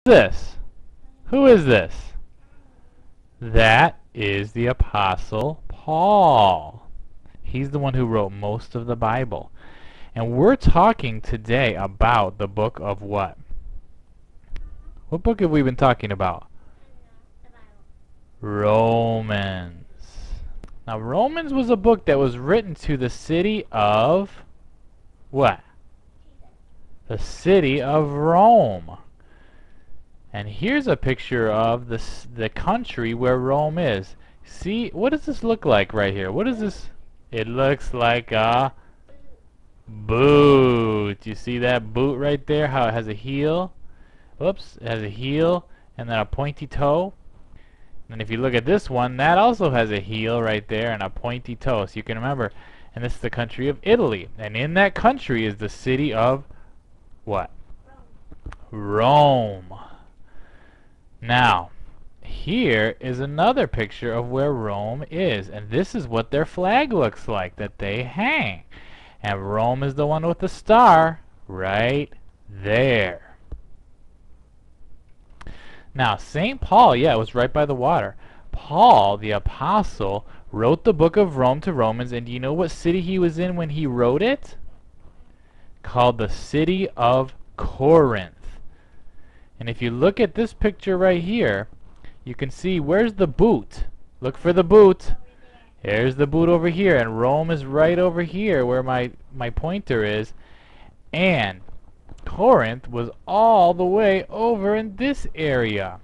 This? Who is this? That is the Apostle Paul. He's the one who wrote most of the Bible. And we're talking today about the book of what? What book have we been talking about? Romans. Now, Romans was a book that was written to the city of what? The city of Rome. And here's a picture of the country where Rome is. See, what does this look like right here? What is this? It looks like a boot. You see that boot right there? How it has a heel? Whoops, it has a heel and then a pointy toe. And if you look at this one, that also has a heel right there and a pointy toe. So you can remember, and this is the country of Italy. And in that country is the city of what? Rome. Now, here is another picture of where Rome is, and this is what their flag looks like that they hang. And Rome is the one with the star right there. Now, St. Paul, yeah, it was right by the water. Paul, the apostle, wrote the book of Rome to Romans, and do you know what city he was in when he wrote it? Called the city of Corinth. And if you look at this picture right here, you can see, where's the boot? Look for the boot. There's the boot over here, and Rome is right over here where my pointer is. And Corinth was all the way over in this area.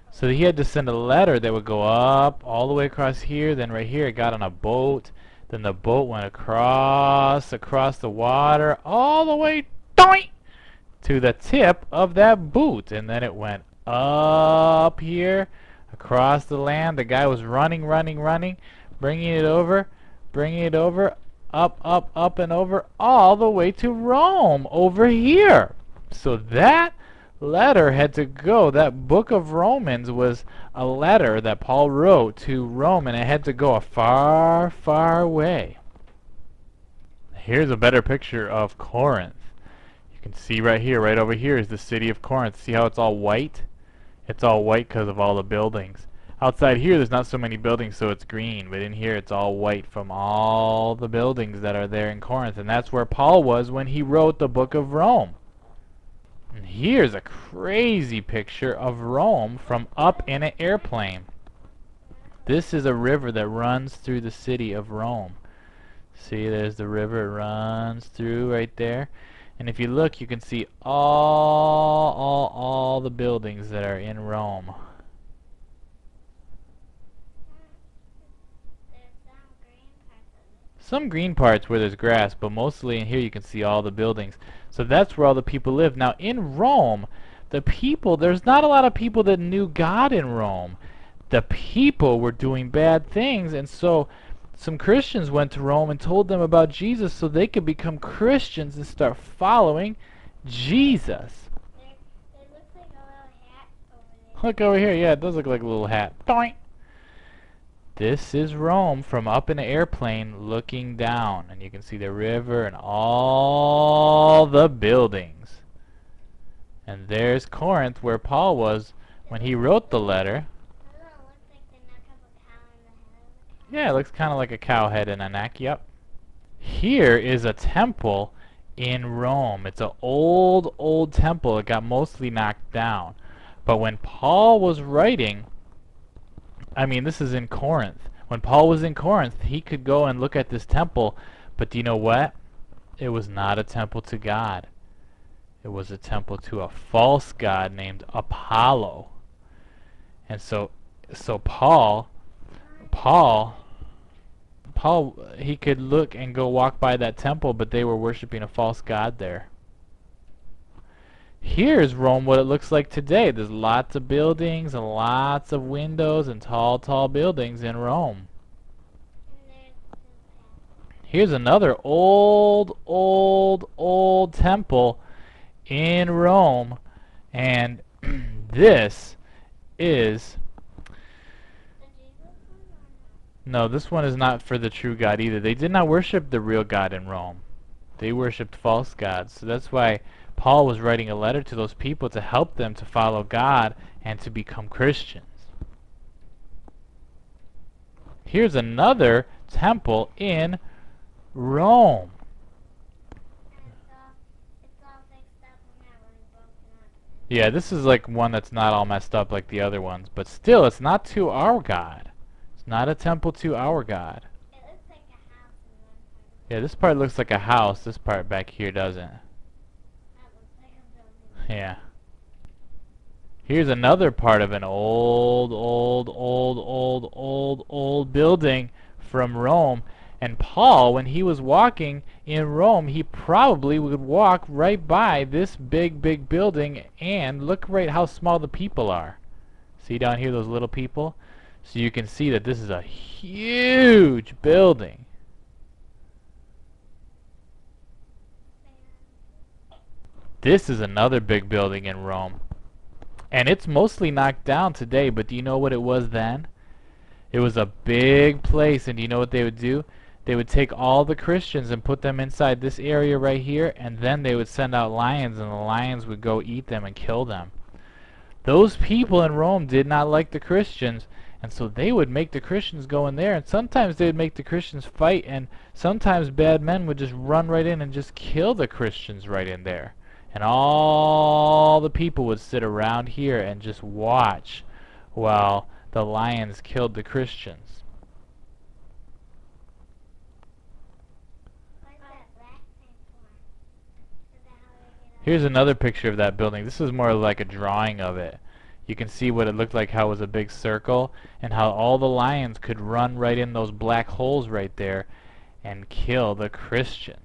So he had to send a letter that would go up all the way across here, then right here it got on a boat, then the boat went across the water, all the way doink, to the tip of that boot, and then it went up here across the land. The guy was running, bringing it over, up and over, all the way to Rome over here. So that letter had to go. That book of Romans was a letter that Paul wrote to Rome, and it had to go a far, far way. Here's a better picture of Corinth. You can see right here, right over here is the city of Corinth. See how it's all white? It's all white because of all the buildings. Outside here there's not so many buildings, so it's green, but in here it's all white from all the buildings that are there in Corinth, and that's where Paul was when he wrote the book of Rome. And here's a crazy picture of Rome from up in an airplane. This is a river that runs through the city of Rome. See, there's the river, it runs through right there. And if you look, you can see all the buildings that are in Rome. Some green parts where there's grass, but mostly in here you can see all the buildings. So that's where all the people live. Now in Rome, the people, there's not a lot of people that knew God in Rome. The people were doing bad things, and so some Christians went to Rome and told them about Jesus so they could become Christians and start following Jesus. It looks like a little hat over there. Look over here. Yeah, it does look like a little hat. Doink. This is Rome from up in an airplane looking down. And you can see the river and all the buildings. And there's Corinth where Paul was when he wrote the letter. Yeah, it looks kind of like a cow head and a neck, yep. Here is a temple in Rome. It's an old temple. It got mostly knocked down. But when Paul was writing, I mean, this is in Corinth. When Paul was in Corinth, he could go and look at this temple, but do you know what? It was not a temple to God. It was a temple to a false god named Apollo. And so Paul, he could look and go walk by that temple, but they were worshiping a false god there. Here's Rome, what it looks like today. There's lots of buildings and lots of windows and tall buildings in Rome. Here's another old temple in Rome, and this is... No, this one is not for the true God either. They did not worship the real God in Rome. They worshipped false gods. So that's why Paul was writing a letter to those people to help them to follow God and to become Christians. Here's another temple in Rome. It's all fixed up and not really broken up. Yeah, this is like one that's not all messed up like the other ones, but still, it's not to our God. It's not a temple to our God. It looks like a house in one part. Yeah, this part looks like a house. This part back here doesn't. That looks like a building. Yeah. Here's another part of an old building from Rome. And Paul, when he was walking in Rome, he probably would walk right by this big building, and look right how small the people are. See down here those little people? So you can see that this is a huge building. This is another big building in Rome. And it's mostly knocked down today, but do you know what it was then? It was a big place, and do you know what they would do? They would take all the Christians and put them inside this area right here, and then they would send out lions, and the lions would go eat them and kill them. Those people in Rome did not like the Christians, and so they would make the Christians go in there, and sometimes they would make the Christians fight, and sometimes bad men would just run right in and just kill the Christians right in there. And all the people would sit around here and just watch while the lions killed the Christians. What's that black thing for? Is that how they get out? Here's another picture of that building. This is more like a drawing of it. You can see what it looked like, how it was a big circle, and how all the lions could run right in those black holes right there and kill the Christians.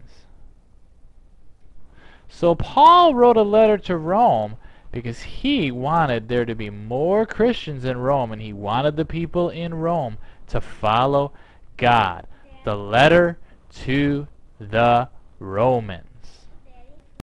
So Paul wrote a letter to Rome because he wanted there to be more Christians in Rome, and he wanted the people in Rome to follow God. The letter to the Romans.